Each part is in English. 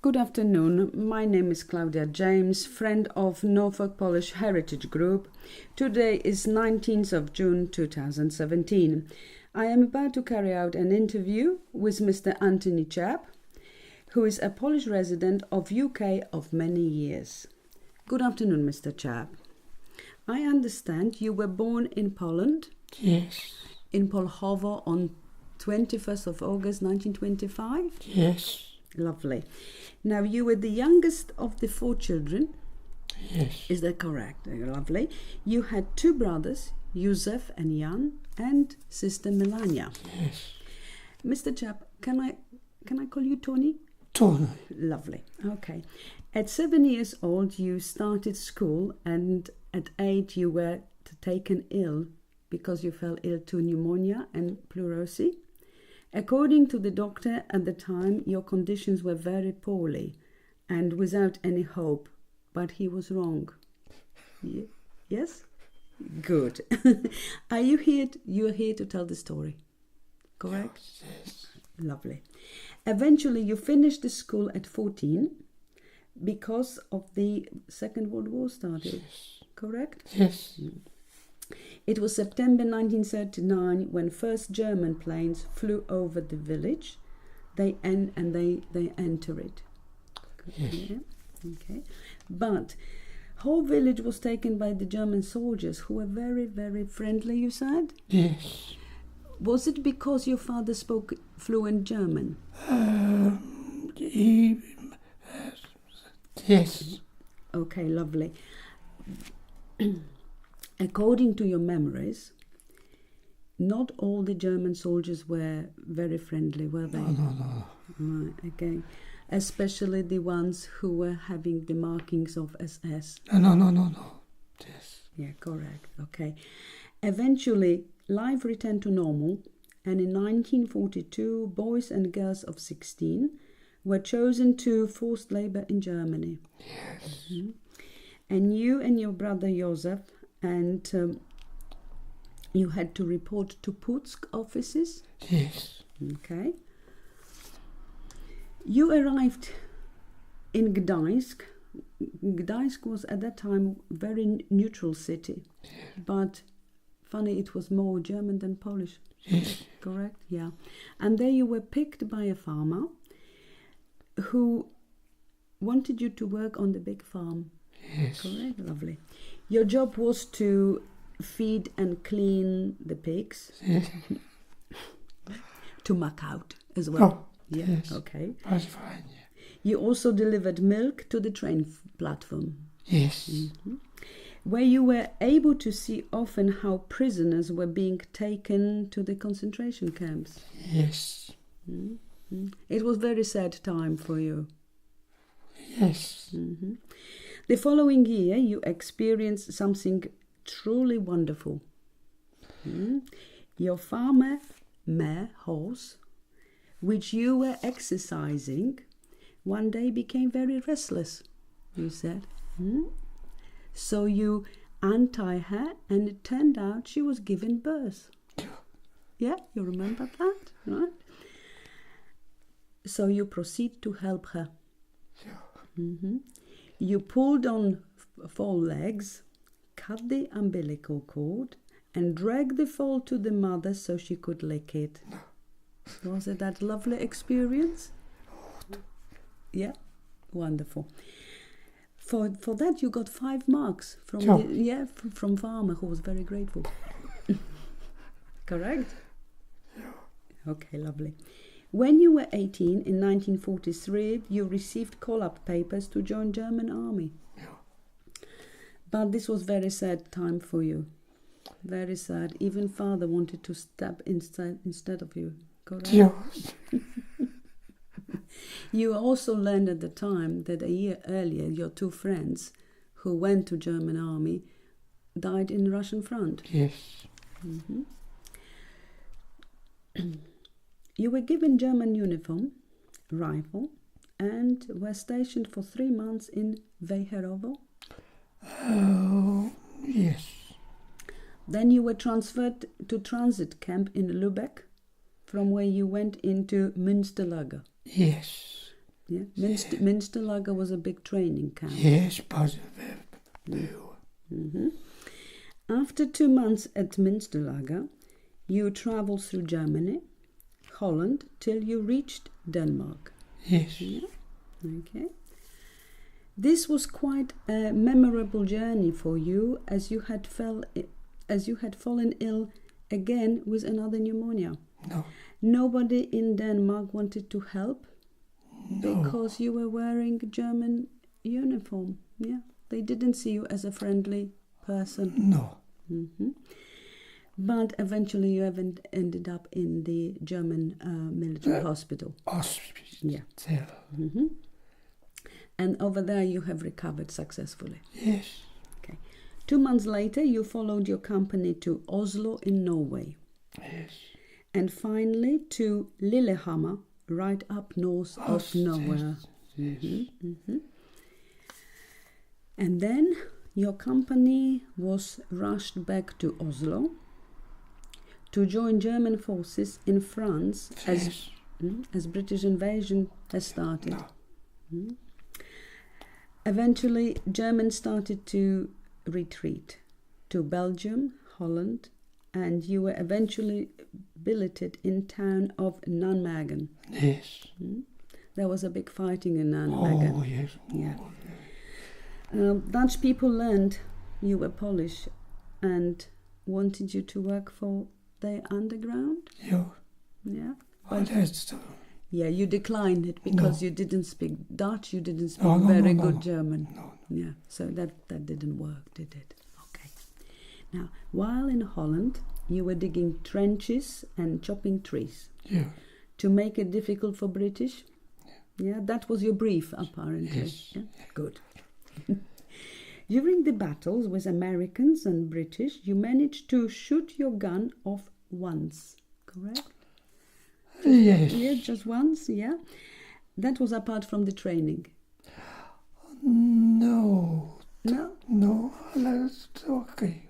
Good afternoon. My name is Claudia James, friend of Norfolk Polish Heritage Group. Today is 19th of June 2017. I am about to carry out an interview with Mr. Antoni Czapp, who is a Polish resident of UK of many years. Good afternoon, Mr. Czapp. I understand you were born in Poland? Yes. In Polchowo on 21st of August 1925? Yes. Lovely. Now, you were the youngest of the 4 children. Yes. Is that correct? Lovely. You had 2 brothers, Józef and Jan, and sister Melania. Yes. Mr. Czapp, can I call you Tony? Tony. Lovely. Okay. At 7 years old, you started school, and at 8 you were taken ill because you fell ill to pneumonia and pleurisy. According to the doctor at the time, your conditions were very poorly and without any hope, but he was wrong. Yes? Good. Are you here? You're here to tell the story, correct? Yes. Lovely. Eventually, you finished the school at 14 because of the Second World War started, Yes. correct? Yes. It was September 1939 when first German planes flew over the village. They enter it. Yes. Yeah. Okay. But whole village was taken by the German soldiers who were very, very friendly, you said? Yes. Was it because your father spoke fluent German? Yes. Okay, lovely. According to your memories, not all the German soldiers were very friendly, were they? No. Right, okay. Especially the ones who were having the markings of SS. No. Yes. Yeah, correct. Okay. Eventually, life returned to normal, and in 1942, boys and girls of 16 were chosen to forced labor in Germany. Yes. Mm-hmm. And you and your brother Józef, and you had to report to Putsk offices? Yes. Okay. You arrived in Gdańsk. Gdańsk was at that time a very neutral city, but funny, it was more German than Polish. Yes. Correct? Yeah. And there you were picked by a farmer who wanted you to work on the big farm. Yes. Correct? Lovely. Your job was to feed and clean the pigs. Yes. To muck out as well. Oh, Yeah, yes. okay. That's fine. Yeah. You also delivered milk to the train platform. Yes. Mm-hmm. Where you were able to see often how prisoners were being taken to the concentration camps. Yes. Mm-hmm. It was very sad time for you. Yes. Mm-hmm. The following year, you experienced something truly wonderful. Your farmer mare horse, which you were exercising, one day became very restless, you said. So you untied her, and it turned out she was giving birth. Yeah, you remember that, right? So you proceed to help her. Mm-hmm. You pulled on 4 legs, cut the umbilical cord, and dragged the foal to the mother so she could lick it. Was it that lovely experience? Yeah, wonderful. For that you got 5 marks from farmer who was very grateful. Correct? Okay, lovely. When you were 18 in 1943, you received call-up papers to join German army. But this was very sad time for you. Very sad. Even father wanted to stab instead of you. Correct? Yes. You also learned at the time that a year earlier your 2 friends who went to German army died in the Russian front. Yes. Mm-hmm. You were given German uniform, rifle, and were stationed for 3 months in Wejherowo. Oh, yes. Then you were transferred to transit camp in Lübeck, from where you went into Münsterlager. Yes. Yeah, Münsterlager was a big training camp. Yes, but Hmm. After 2 months at Münsterlager, you travelled through Germany, Holland, till you reached Denmark. yes, Yeah. Okay. This was quite a memorable journey for you, as you had fallen ill again with another pneumonia. no, Nobody in Denmark wanted to help no, because you were wearing German uniform. Yeah, they didn't see you as a friendly person. no, Hmm. But eventually you haven't ended up in the German military hospital. hospital. Yeah. There. And over there you have recovered successfully. Yes, Okay. 2 months later you followed your company to Oslo in Norway. yes, And finally to Lillehammer, right up north of nowhere. yes, And then your company was rushed back to Oslo to join German forces in France yes, as British invasion has started. no, Eventually, Germans started to retreat to Belgium, Holland, and you were eventually billeted in town of Nijmegen. yes. There was a big fighting in Nijmegen. Oh, yes. Yeah. Dutch people learned you were Polish and wanted you to work for their underground. Yeah. Yeah. Oh, that's Yeah, you declined it because No. you didn't speak Dutch, you didn't speak No, very no, good no. German. no, Yeah, so that didn't work, did it? Okay. Now, while in Holland, you were digging trenches and chopping trees yeah, to make it difficult for British. Yeah, that was your brief, apparently. Yes. Yeah? Good. During the battles with Americans and British, you managed to shoot your gun off once, correct? yes. Yeah, just once, yeah. That was apart from the training. No, No, no, that's okay.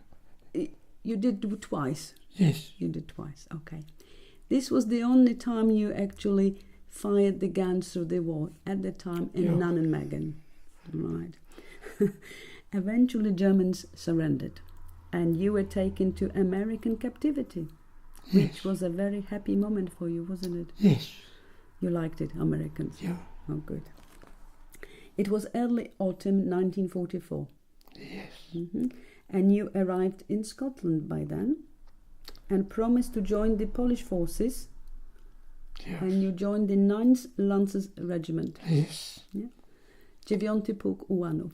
you did do twice. Yes, You did twice, okay. This was the only time you actually fired the gun through the wall at the time in Yeah. Nijmegen. Right. Eventually, Germans surrendered, and you were taken to American captivity, which yes, was a very happy moment for you, wasn't it? yes, You liked it, Americans. yeah, Oh, good. It was early autumn 1944. yes, And you arrived in Scotland by then and promised to join the Polish forces, yes, and you joined the 9th Lancers Regiment, yes, 9th Pułk Ułanów.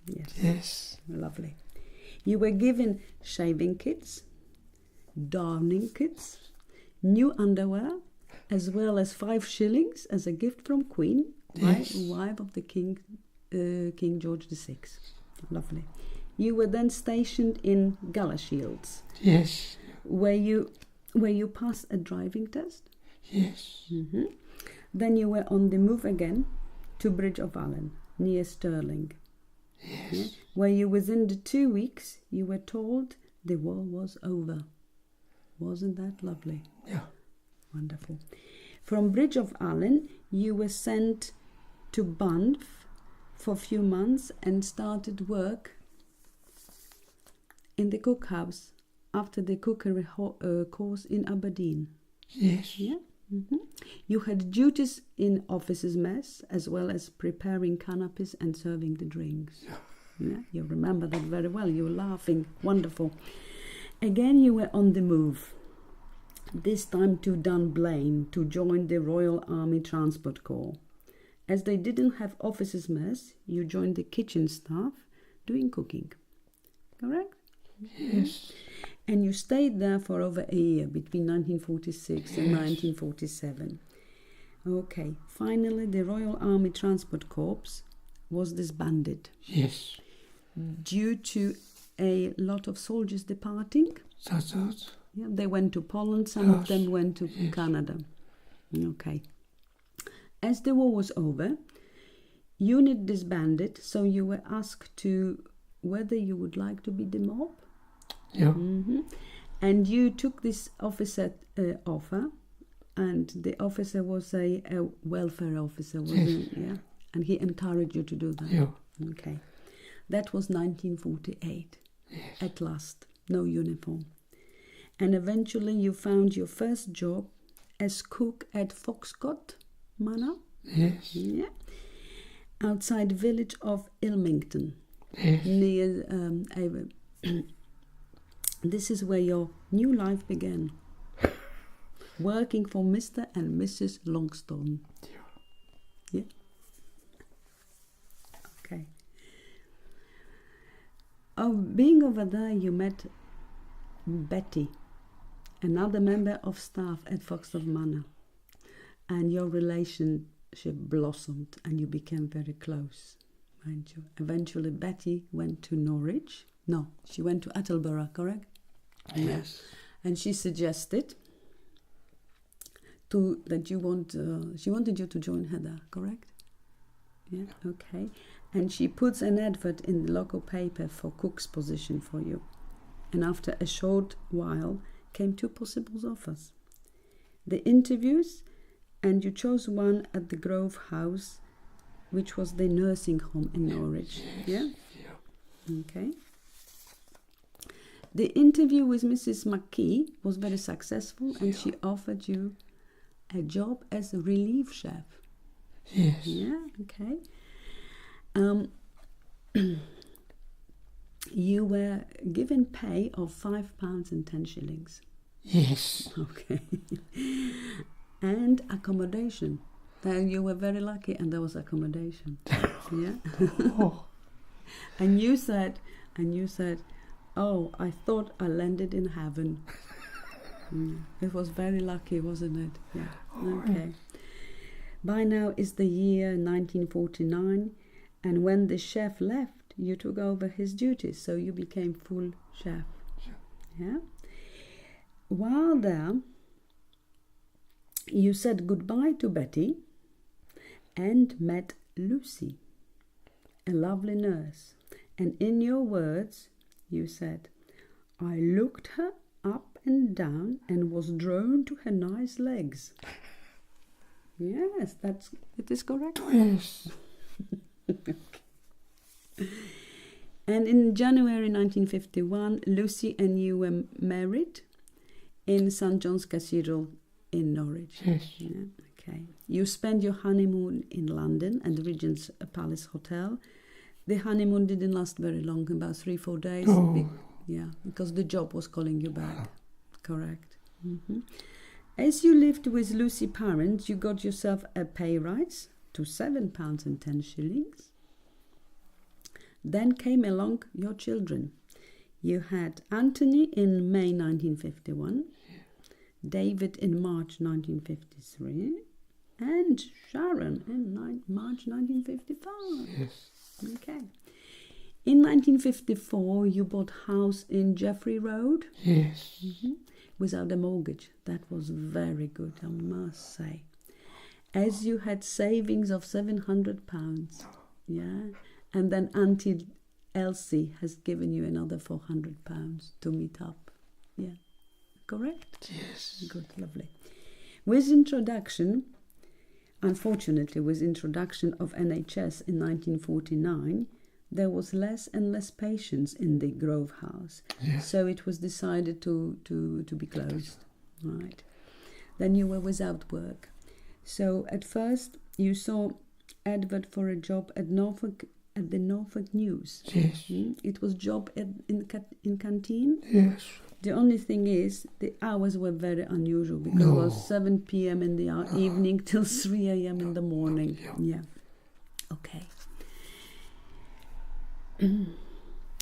Yes, yes, lovely. You were given shaving kits, darning kits, new underwear, as well as 5 shillings as a gift from Queen, Yes. wife of the King George VI. Lovely. You were then stationed in Galashiels, yes, where you passed a driving test. yes, Then you were on the move again to Bridge of Allen, near Stirling, yes, where you within the 2 weeks you were told the war was over. Wasn't that lovely? yeah, Wonderful. From Bridge of Allen, you were sent to Banff for a few months and started work in the cookhouse after the cookery course in Aberdeen. yes, Yeah. You had duties in officers' mess as well as preparing canapes and serving the drinks. Yeah, you remember that very well. You were laughing. Wonderful. Again, you were on the move. This time to Dunblane to join the Royal Army Transport Corps. As they didn't have officers' mess, you joined the kitchen staff doing cooking. Correct? yes, And you stayed there for over a year, between 1946 and Yes. 1947. Okay, finally the Royal Army Transport Corps was disbanded yes, due to a lot of soldiers departing. that's it. Yeah, they went to Poland, some of Yes, them went to yes. Canada. Okay. As the war was over, unit disbanded, so you were asked to whether you would like to be the mob. Yeah, And you took this officer offer And the officer was a welfare officer, wasn't it? Yeah. And he encouraged you to do that. Yeah. Okay. That was 1948. Yes. At last. No uniform. And eventually you found your first job as cook at Foxcott Manor. Yes. Yeah. Outside the village of Ilmington. Yes. Near this is where your new life began. Working for Mr. and Mrs. Longstone. Yeah. Okay. Oh, being over there, you met Betty, another member of staff at Foxcott Manor, and your relationship blossomed, and you became very close, mind you. Eventually, Betty went to Norwich. No, she went to Attleborough, correct? Yes. And she suggested that you she wanted you to join her there, correct? Yeah, okay. And she puts an advert in the local paper for cook's position for you. And after a short while came two possible offers. The interviews, and you chose one at the Grove House, which was the nursing home in Norwich. Yeah? Yeah. Okay. The interview with Mrs. McKee was very successful, and she offered you a job as a relief chef. Yes. Yeah, okay. You were given pay of £5.10. Yes. Okay. And accommodation. Then you were very lucky, and there was accommodation. Yeah. Oh. And you said, oh, I thought I landed in heaven. It was very lucky, wasn't it? Yeah. Okay. By now is the year 1949, and when the chef left, you took over his duties, so you became full chef. Yeah. While there, you said goodbye to Betty and met Lucy, a lovely nurse. And in your words, you said, I looked her up and down and was drawn to her nice legs. Yes, it is correct. Yes. And in January 1951, Lucy and you were married in St. John's Cathedral in Norwich. Yes. Yeah, okay. You spent your honeymoon in London at the Regent's Palace Hotel. The honeymoon didn't last very long, about 3-4 days. Oh. Because the job was calling you back. Correct. Mm-hmm. As you lived with Lucy's parents, you got yourself a pay rise to £7.10. Then came along your children. You had Antoni in May 1951, David in March 1953, and Sharon in March 1955. Yes. Okay. In 1954, you bought a house in Jeffrey Road. Yes. Mm-hmm. Without a mortgage. That was very good, I must say. As you had savings of £700. Yeah. And then Auntie Elsie has given you another £400 to meet up. Yeah. Correct? Yes. Good, lovely. With introduction of NHS in 1949, there was less and less patients in the Grove House. Yes. So it was decided to be closed. Right. Then you were without work. So at first you saw advert for a job at the Norfolk News. Yes. It was job in canteen. Yes. The only thing is the hours were very unusual because it was 7 p.m. in the evening till 3 a.m. in the morning. Yeah. Okay.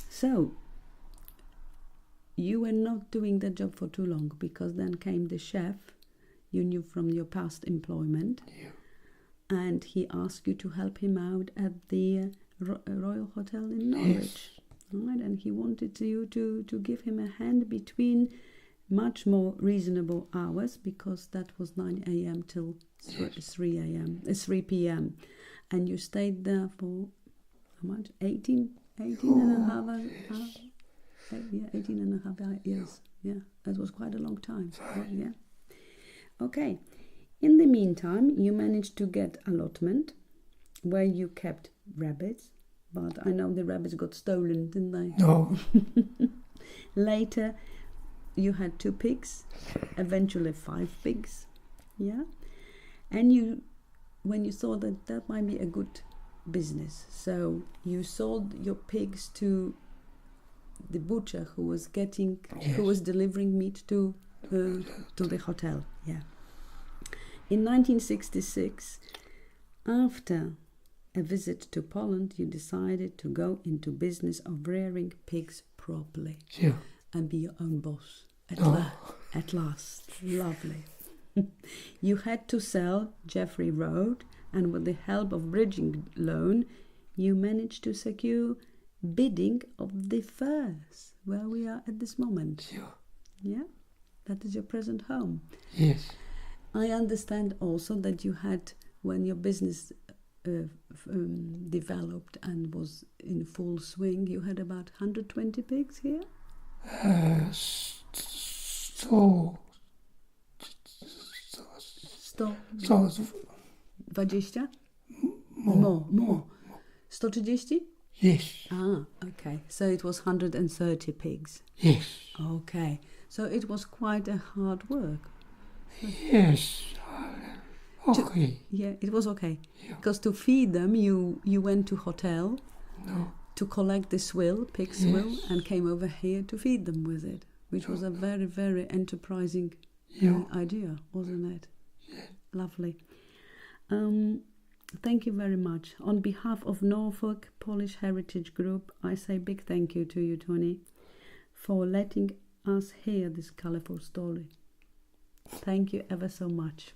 So you were not doing the job for too long, because then came the chef you knew from your past employment. Yeah. And he asked you to help him out at the Royal Hotel in Norwich. Yes. Right, and he wanted you to give him a hand between much more reasonable hours, because that was 9 a.m. till 3 p.m. And you stayed there for how much? 18 and a half hours. 18 and a half years. Yeah, that was quite a long time. Yeah. Okay. In the meantime, you managed to get allotment where you kept rabbits, but I know the rabbits got stolen, didn't they? No. Later, you had 2 pigs, eventually 5 pigs, yeah? And when you saw that might be a good business, so you sold your pigs to the butcher who was delivering meat to the hotel, yeah. In 1966, after a visit to Poland, you decided to go into business of rearing pigs properly. Yeah. And be your own boss at last. Lovely. You had to sell Jeffrey Road, and with the help of bridging loan, you managed to secure bidding of the furs where we are at this moment. Yeah. Yeah, that is your present home. Yes. I understand also that you had, when your business developed and was in full swing, you had about 120 pigs here? So 120? more. More. 130? Yes. Ah, okay. So it was 130 pigs. Yes. Okay. So it was quite a hard work. Yes. Okay. Yeah, it was okay. Yeah. Because to feed them, you went to hotel No. to collect the pig swill, and came over here to feed them with it, which was a very, very enterprising idea, wasn't it? Yeah. Lovely. Thank you very much. On behalf of Norfolk Polish Heritage Group, I say big thank you to you, Tony, for letting us hear this colourful story. Thank you ever so much.